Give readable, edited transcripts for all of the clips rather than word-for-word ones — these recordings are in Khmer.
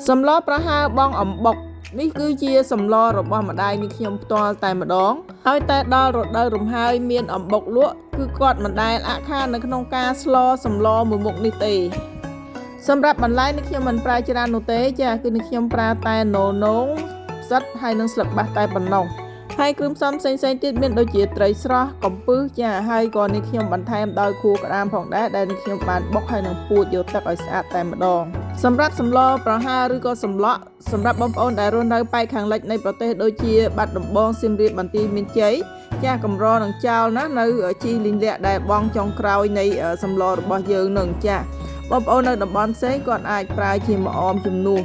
សម្លប្រហើរបង់អំបុកនេះគឺជាសម្លរបស់ម្ដាយនេះខ្ញុំផ្ទាល់តែម្ដងហើយតែដល់រដូវរំហើយមានអំបុកលក់គឺគាត់មិនដែលអាក់ខាននៅក្នុងការស្លសម្លមួយមុខនេះទេសម្រាប់បន្លែនេះខ្ញុំមិនប្រើច្រើននោះទេចាគឺនេះខ្ញុំប្រើតែននងផ្សិតហើយនិងស្លឹកបាសតែប៉ុណ្ណោះហើយគ្រឿងផ្សំផ្សេងៗទៀតមានដូចជាត្រីស្រស់កំពឹសចាហើយក៏នេះខ្ញុំបន្ថែមដោយខួរក្តាមផងដែរដែលនេះខ្ញុំបានបុកហើយនឹងពូតយកទឹកឲ្យស្អាតតែម្ដងសម្រាប់សម្លប្រហើរឬក៏សម្លក់សម្រាប់បងប្អូនដែលរស់នៅប៉ែកខាងលិចនៃប្រទេសដូចជាបាត់ដំបងសៀមរាបបន្ទាយមានជ័យចាកម្រនឹងចោលណានៅជីលីងលាក់ដែលបងចុងក្រោយនៃសម្លរបស់យើងនឹងចាបងប្អូននៅតំបន់ផ្សេងគាត់អាចប្រើជាម្អមជំនួស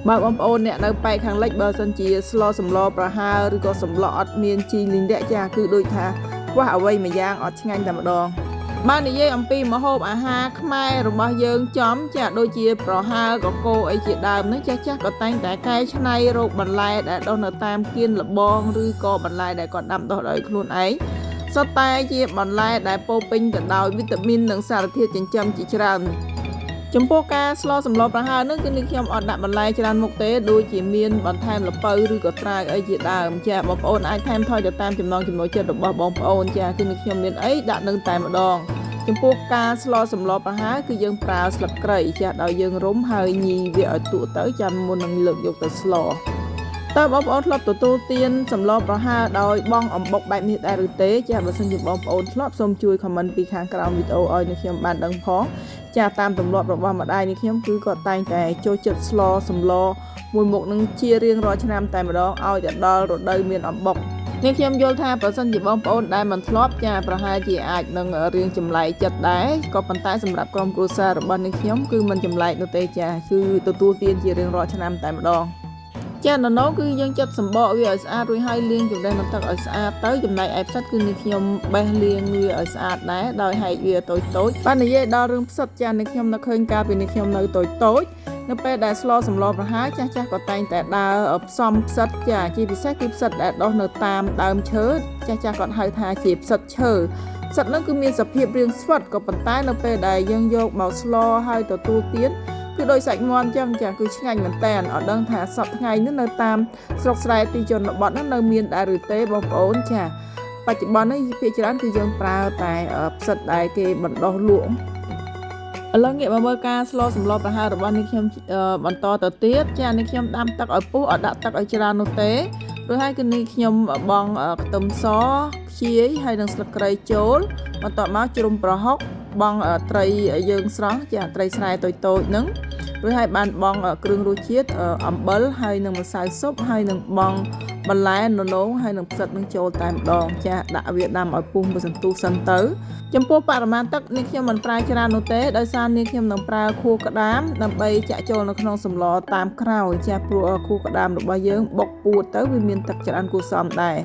បើបងប្អូនអ្នកនៅប៉ែកខាងលិចបើសិនជាស្លសម្លប្រហើរឬក៏សម្លក់អត់មានជីលីងលាក់ចាគឺដូចថាខ្វះអ្វីមួយយ៉ាងអត់ឆ្ងាញ់តែម្ដងបាននិយាយអំពីម្ហូបអាហារខ្មែររបស់យើងចំចាដូចជាប្រហើរកកូរអីជាដើមនេះចាស់ក៏តែងតែកែច្នៃរោគបន្លែដែលដុះនៅតាមគៀនលបងឬក៏បន្លែដែលគាត់ដាំដុះដោយខ្លួនឯងសុទ្ធតែជាបន្លែដែលពោរពេញទៅដោយវីតាមីននិងសារធាតុចិញ្ចឹមជាច្រើនចំពោះការស្លសម្លប្រហើរនោះគឺនេះខ្ញុំអត់ដាក់បន្លែច្រើនមុខទេដូចជាមានបន្ថែមល្ពៅឬក៏ត្រាវអីជាដើមចាបងប្អូនអាចថែមថយទៅតាមចំណង់ចំណូលចិត្តរបស់បងប្អូនចាគឺនេះខ្ញុំមានអីដាក់នឹងតែម្ដងចំពោះការស្លសម្លប្រហើរគឺយើងប្រើស្លឹកគ្រៃចាដោយយើងរុំហើយញីវាឲ្យទក់ទៅចាំមុននឹងលើកយកទៅស្លតើបងប្អូនធ្លាប់ទទួលទានសម្លប្រហើរដោយបងអំបុកបែបនេះដែរឬទេចាបើសិនជាបងប្អូនធ្លាប់សូមជួយខមមិនពីខាងក្រោមវីដេអូឲ្យខ្ញុំបានដឹងផងចាតាមទម្លាប់របស់ម្ដាយនេះខ្ញុំគឺគាត់តែងតែចូលចិត្តស្លសម្លមួយមុខនឹងជារៀងរាល់ឆ្នាំតែម្ដងឲ្យតែដល់រដូវមានអំបុកនេះខ្ញុំយល់ថាប្រសិនជាបងប្អូនដែលមិនធ្លាប់ចាប្រហែលជាអាចនឹងរៀងចម្លែកចិត្តដែរក៏ប៉ុន្តែសម្រាប់ក្រុមគ្រួសាររបស់នេះខ្ញុំគឺមិនចម្លែកនោះទេចាគឺទទួលទានជារៀងរាល់ឆ្នាំតែម្ដងចាននងគឺយើងចិត្តសម្បកវាឲ្យស្អាតរួចហើយលាងចម្រេះនឹងទឹកឲ្យស្អាតទៅចំណែកឯផ្សិតគឺនេះខ្ញុំបេះលាងវាឲ្យស្អាតដែរដោយហែកវាតូចបាននិយាយដល់រឿងផ្សិតចានេះខ្ញុំនឹកឃើញកាលពីនេះខ្ញុំនៅតូចនៅពេលដែលស្លសម្លប្រហើរចាស់ក៏តែងតែដើរផ្សំផ្សិតចាជាពិសេសគឺផ្សិតដែលដុះនៅតាមដើមឈើចាស់គាត់ហៅថាជាផ្សិតឈើផ្សិតនោះគឺមានសភាពរាងស្វិតក៏ប៉ុន្តែនៅពេលដែលយើងយកមកស្លហើយទទួលទានគឺដោយសាច់មាន់ចឹងចាគឺឆ្ងាញ់មែនតើអត់ដឹងថាសប្តាហ៍ថ្ងៃនេះនៅតាមស្រុកស្រែទីជនបទនោះនៅមានដែរឬទេបងប្អូនចាបច្ចុប្បន្ននេះភាគច្រើនគឺយើងប្រើតែផ្សិតដែលគេបណ្ដុះលក់ឥឡូវងាកមកមើលការស្លសម្លប្រហើររបស់នេះខ្ញុំបន្តទៅទៀតចានេះខ្ញុំដាំទឹកឲ្យពុះអត់ដាក់ទឹកឲ្យច្រើននោះទេព្រោះហើយគឺនេះខ្ញុំបង់ខ្ទឹមសខ្ជាយហើយនិងស្លឹកគ្រៃចូលបន្ទាប់មកជ្រុំប្រហុកបង់ត្រីយើងស្រស់ចាត្រីស្រែតូចហ្នឹងរួចហើយបានបង់គ្រឿងរសជាតិអំបិលហើយនិងម្សៅស៊ុបហើយនិងបង់បន្លែននងហើយនិងផ្សិតនឹងចូលតែម្ដងចាដាក់វាដាំឲ្យពុះមួយសន្ទុះសិនទៅចំពោះបរិមាណទឹកនេះខ្ញុំមិនប្រើច្រើននោះទេដោយសារនេះខ្ញុំនឹងប្រើខួរក្តាមដើម្បីចាក់ចូលនៅក្នុងសម្លតាមក្រោយចាព្រោះខួរក្តាមរបស់យើងបុកពួតទៅវាមានទឹកច្រើនគួរសមដែរ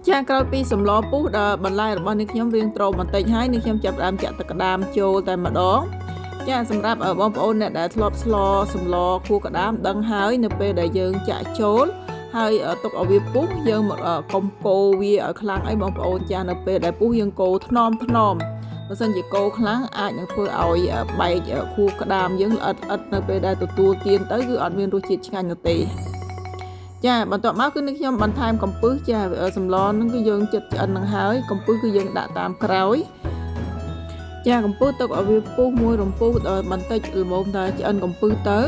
ចាក្រោយពីសម្លពុះដល់បន្លែរបស់នេះខ្ញុំរៀងត្រូមបន្តិចហើយនេះខ្ញុំចាប់ផ្ដើមចាក់ទឹកក្តាមចូលតែម្ដងចាសម្រាប់បងប្អូនអ្នកដែលធ្លាប់ស្លសម្លខួរក្តាមដឹងហើយនៅពេលដែលយើងចាក់ចូលហើយទុកឲ្យវាពុះយើងមកកុំកូរវាឲ្យខ្លាំងអីបងប្អូនចានៅពេលដែលពុះយើងកូរថ្នមបើសិនជាកូរខ្លាំងអាចនឹងធ្វើឲ្យបែកខួរក្តាមយើងល្អិតនៅពេលដែលទទួលទានទៅគឺអត់មានរសជាតិឆ្ងាញ់នោះទេចាបន្ទាប់មកគឺនេះខ្ញុំបន្ថែមកំពឹសចាសម្លហ្នឹងគឺយើងចិត្តឆ្អិននឹងហើយកំពឹសគឺយើងដាក់តាមក្រោយចាកំពឹសទុកឲ្យវាពុះមួយរំពុះដល់បន្តិចល្មមតែឆ្អិនកំពឹសទៅ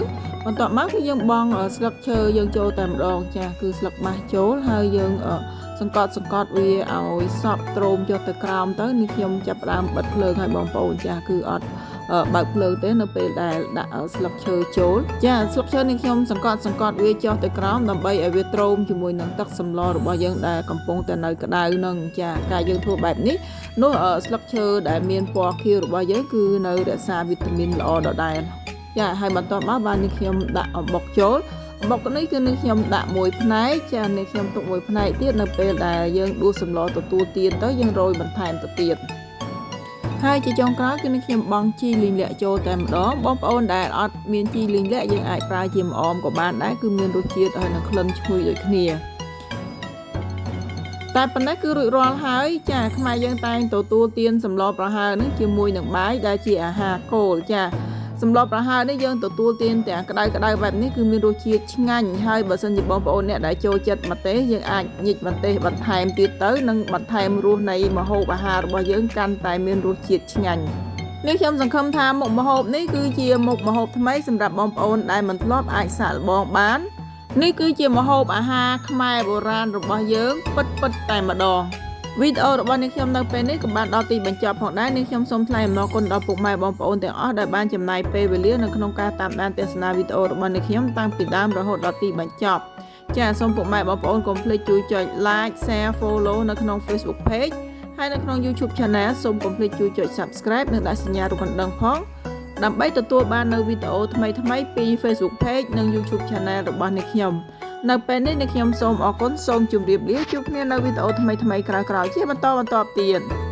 បន្ទាប់មកគឺយើងបង់ស្លឹកឈើយើងចូលតែម្ដងចាគឺស្លឹកបាសចូលហើយយើងសង្កត់វាឲ្យសប់ទ្រោមចុះទៅក្រោមទៅនេះខ្ញុំចាប់ផ្ដើមបិទភ្លើងឲ្យបងប្អូនចាគឺអត់បើកភ្លើងទេនៅពេលដែលដាក់ស្លឹកឈើចូលចាស្លឹកឈើនេះខ្ញុំសង្កត់វាចុះទៅក្រោមដើម្បីឲ្យវាទ្រោមជាមួយនឹងទឹកសម្លរបស់យើងដែលកំពុងតែនៅក្តៅនឹងចាការយើងធ្វើបែបនេះនោះស្លឹកឈើដែលមានពណ៌ខៀវរបស់យើងគឺនៅរក្សាវីតាមីនល្អដដែលចាហើយបន្ទាប់មកបាននេះខ្ញុំដាក់អំបុកចូលអំបុកនេះគឺនេះខ្ញុំដាក់មួយផ្នែកចានេះខ្ញុំទុកមួយផ្នែកទៀតនៅពេលដែលយើងដួសសម្លទទួលទានទៅយើងរោយបន្ថែមទៅទៀតហើយជាចុងក្រោយគឺនេះខ្ញុំបង់ជីលីងលាក់ចូលតែម្ដងបងប្អូនដែលអត់មានជីលីងលាក់យើងអាចប្រើជាម្អមក៏បានដែរគឺមានរសជាតិហើយនឹងក្លិនឈ្ងុយដូចគ្នាតែប៉ុណ្ណេះគឺរួចរាល់ហើយចាខ្មែរយើងតែងទទួលទានសម្លប្រហើរនឹងជាមួយនឹងបាយដែលជាអាហារគោលចា សម្លប្រហើរនេះយើងទទួលទានទាំងក្តៅបែបនេះគឺមានរសជាតិឆ្ងាញ់ហើយបើសិនជាបងប្អូនអ្នកដែលចូលចិត្តម្ទេសយើងអាចញិចម្ទេសបន្ថែមទៀតទៅនិងបន្ថែមរសនៃម្ហូបអាហាររបស់យើងកាន់តែមានរសជាតិឆ្ងាញ់នេះខ្ញុំសង្ឃឹមថាមុខម្ហូបនេះគឺជាមុខម្ហូបថ្មីសម្រាប់បងប្អូនដែលមិនធ្លាប់អាចសាកល្បងបាននេះគឺជាម្ហូបអាហារខ្មែរបុរាណរបស់យើងពិតតែម្ដងវីដេអូរបស់នាងខ្ញុំនៅពេលនេះក៏បានដល់ទីបញ្ចប់ផងដែរនាងខ្ញុំសូមថ្លែងអំណរគុណដល់ពុកម៉ែបងប្អូនទាំងអស់ដែលបានចំណាយពេលវេលានៅក្នុងការតាមដានទស្សនាវីដេអូរបស់នាងខ្ញុំតាំងពីដើមរហូតដល់ទីបញ្ចប់ចាសសូមពុកម៉ែបងប្អូនកុំភ្លេចជួយចុច like share follow នៅក្នុង Facebook page ហើយនៅក្នុង YouTube Channel សូមកុំភ្លេចជួយចុច subscribe និងដាក់សញ្ញារូបកណ្ដឹងផងដើម្បីទទួលបាននូវវីដេអូថ្មីៗពី Facebook page និង YouTube Channel របស់នាងខ្ញុំនៅពេលនេះនាងខ្ញុំសូមអរគុណសូមជម្រាបលាជួបគ្នានៅវីដេអូថ្មីៗក្រោយៗជាបន្តទៀត